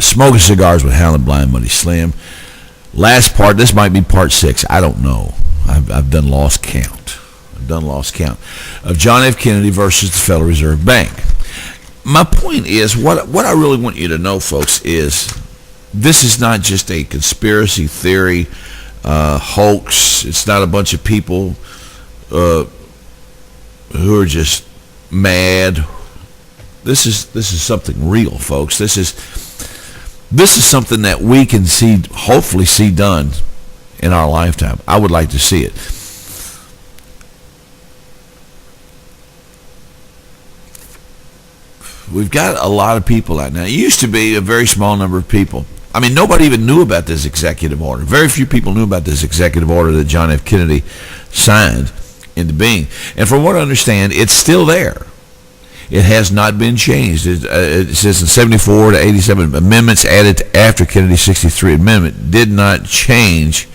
Smoking Cigars with Howlinblind, Buddy Slim. Last part, this might be part 6. I don't know. I've done lost count. Of John F. Kennedy versus the Federal Reserve Bank. My point is, what I really want you to know, folks, is this is not just a conspiracy theory, hoax. It's not a bunch of people who are just mad. This is something real, folks. This is something that we can hopefully see done in our lifetime. I would like to see it. We've got a lot of people out now. It used to be a very small number of people. I mean, nobody even knew about this executive order. Very few people knew about this executive order that John F. Kennedy signed into being. And from what I understand, it's still there. It has not been changed. It says in 74 to 87 amendments added after Kennedy's 63 amendment did not change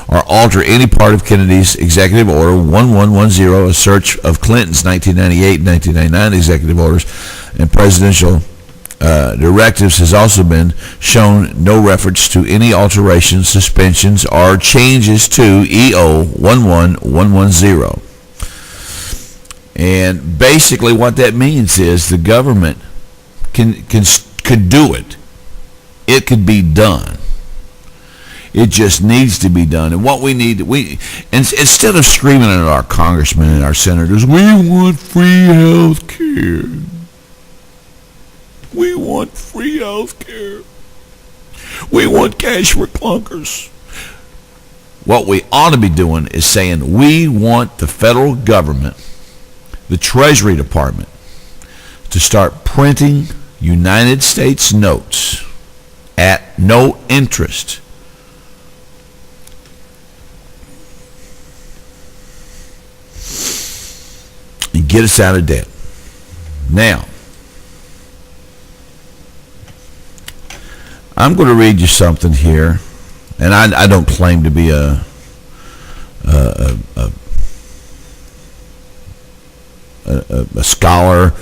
or alter any part of Kennedy's executive order 1110, a search of Clinton's 1998 and 1999 executive orders and presidential directives has also been shown no reference to any alterations, suspensions, or changes to EO11110. And basically what that means is the government could do it. It could be done. It just needs to be done. And what we need, instead of screaming at our congressmen and our senators, we want free health care. We want free health care. We want cash for clunkers. What we ought to be doing is saying we want the federal government, the Treasury Department, to start printing United States notes at no interest. And get us out of debt. Now, I'm going to read you something here, and I don't claim to be a scholar,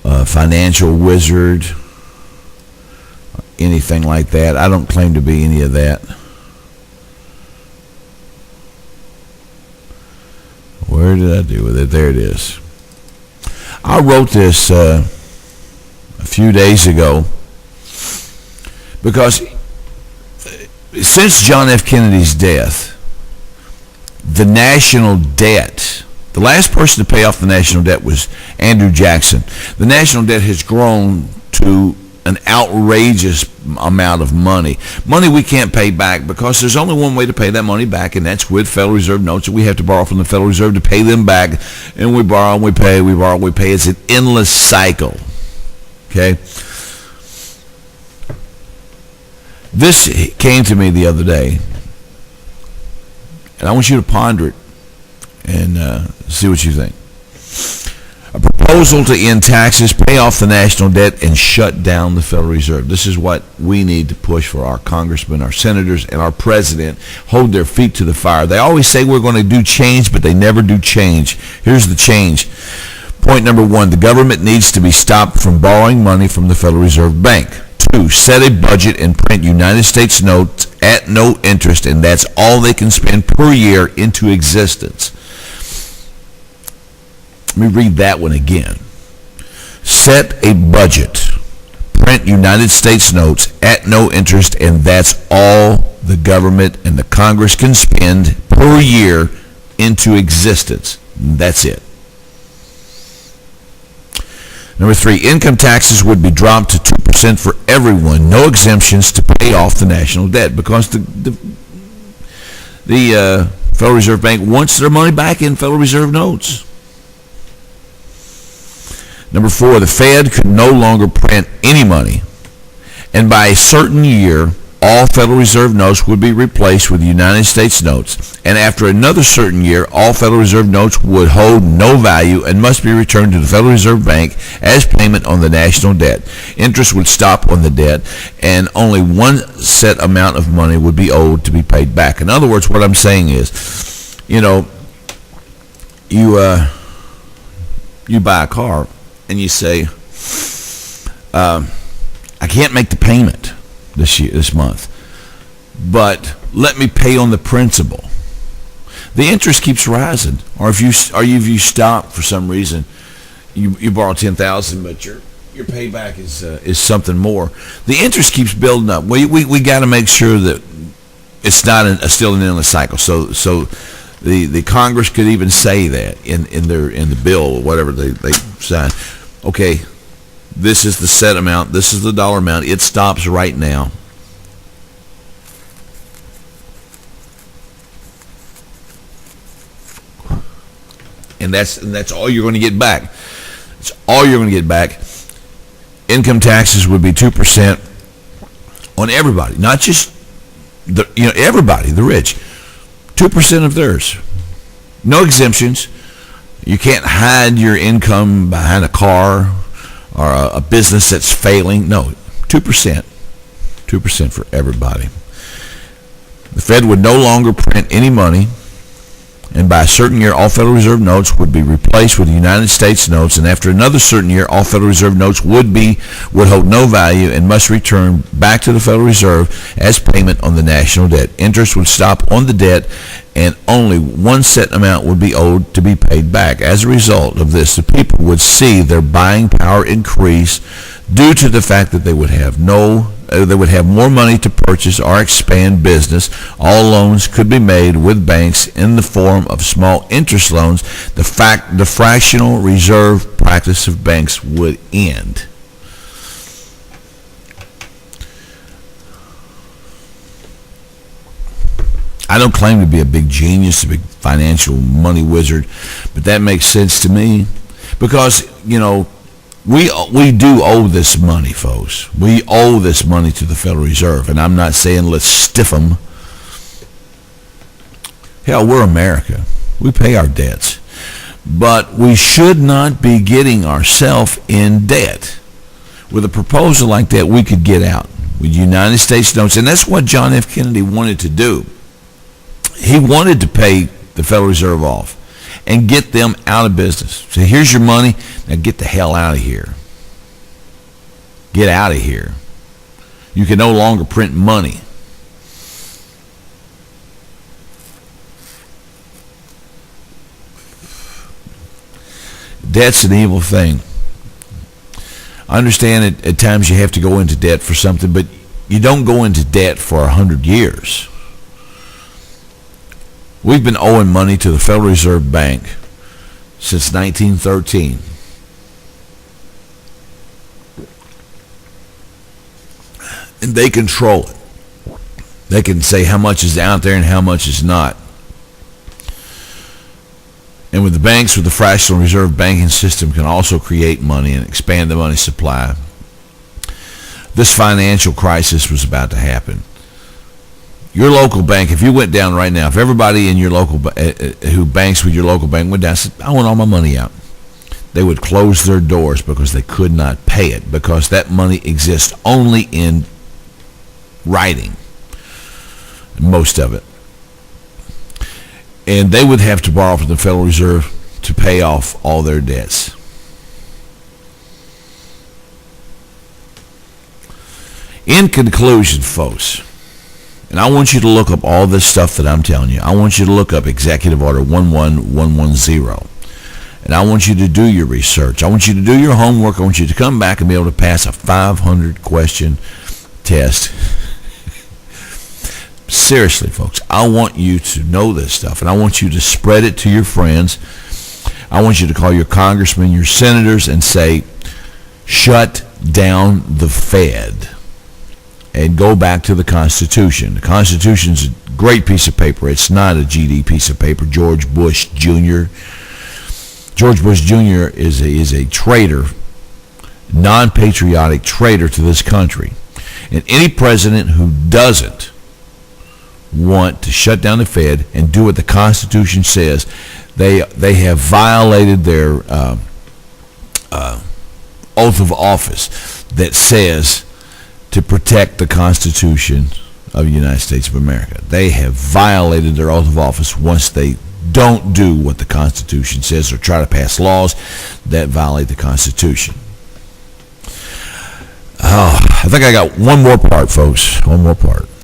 a financial wizard, anything like that. I don't claim to be any of that. Where did I do with it? There it is. I wrote this a few days ago because since John F. Kennedy's death, the national debt, the last person to pay off the national debt was Andrew Jackson. The national debt has grown to an outrageous amount of money. Money we can't pay back because there's only one way to pay that money back, and that's with Federal Reserve notes that we have to borrow from the Federal Reserve to pay them back. And we borrow and we pay, we borrow and we pay. It's an endless cycle. Okay? This came to me the other day, and I want you to ponder it and see what you think. A proposal to end taxes, pay off the national debt, and shut down the Federal Reserve. This is what we need to push for our congressmen, our senators, and our president. Hold their feet to the fire. They always say we're going to do change, but they never do change. Here's the change. Point number 1, the government needs to be stopped from borrowing money from the Federal Reserve Bank. 2, set a budget and print United States notes at no interest, and that's all they can spend per year into existence. Let me read that one again. Set a budget, print United States notes at no interest, and that's all the government and the Congress can spend per year into existence. That's it. Number 3, income taxes would be dropped to 2% for everyone, no exemptions to pay off the national debt, because the Federal Reserve Bank wants their money back in Federal Reserve notes. Number 4, the Fed could no longer print any money, and by a certain year, all Federal Reserve notes would be replaced with United States notes, and after another certain year, all Federal Reserve notes would hold no value and must be returned to the Federal Reserve Bank as payment on the national debt. Interest would stop on the debt, and only one set amount of money would be owed to be paid back. In other words, what I'm saying is, you buy a car, and you say, I can't make the payment. this month. But let me pay on the principal. The interest keeps rising. Or if you stop for some reason, you borrow $10,000, but your payback is something more. The interest keeps building up. We got to make sure that it's not still an endless cycle. So the Congress could even say that in the bill or whatever they sign. Okay, this is the set amount. This is the dollar amount. It stops right now. And that's all you're going to get back. It's all you're going to get back. Income taxes would be 2% on everybody, not just everybody, the rich. 2% of theirs. No exemptions. You can't hide your income behind a car or a business that's failing. No, 2%. 2% for everybody. The Fed would no longer print any money, and by a certain year, all Federal Reserve notes would be replaced with United States notes, and after another certain year, all Federal Reserve notes would hold no value and must return back to the Federal Reserve as payment on the national debt. Interest would stop on the debt, and only one set amount would be owed to be paid back. As a result of this, the people would see their buying power increase due to the fact that they would have more money to purchase or expand business. All loans could be made with banks in the form of small interest loans. The fractional reserve practice of banks would end. I don't claim to be a big genius, a big financial money wizard, but that makes sense to me because, we do owe this money, folks. We owe this money to the Federal Reserve, and I'm not saying let's stiff them. Hell, we're America. We pay our debts. But we should not be getting ourselves in debt. With a proposal like that, we could get out with United States notes, and that's what John F. Kennedy wanted to do. He wanted to pay the Federal Reserve off and get them out of business. So here's your money. Now get the hell out of here. Get out of here. You can no longer print money. Debt's an evil thing. I understand at times you have to go into debt for something, but you don't go into debt for 100 years. We've been owing money to the Federal Reserve Bank since 1913. And they control it. They can say how much is out there and how much is not. And with the banks, with the fractional reserve banking system, can also create money and expand the money supply. This financial crisis was about to happen. Your local bank, if you went down right now, if everybody in your local who banks with your local bank went down and said, I want all my money out, they would close their doors because they could not pay it, because that money exists only in writing, most of it. And they would have to borrow from the Federal Reserve to pay off all their debts. In conclusion, folks, and I want you to look up all this stuff that I'm telling you. I want you to look up Executive Order 11110. And I want you to do your research. I want you to do your homework. I want you to come back and be able to pass a 500-question test. Seriously, folks, I want you to know this stuff, and I want you to spread it to your friends. I want you to call your congressmen, your senators, and say, shut down the Fed. And go back to the Constitution. The Constitution's a great piece of paper. It's not a GD piece of paper. George Bush Jr. is a traitor, non-patriotic traitor to this country. And any president who doesn't want to shut down the Fed and do what the Constitution says, they have violated their oath of office that says to protect the Constitution of the United States of America. They have violated their oath of office once they don't do what the Constitution says or try to pass laws that violate the Constitution. I think I got one more part, folks. One more part.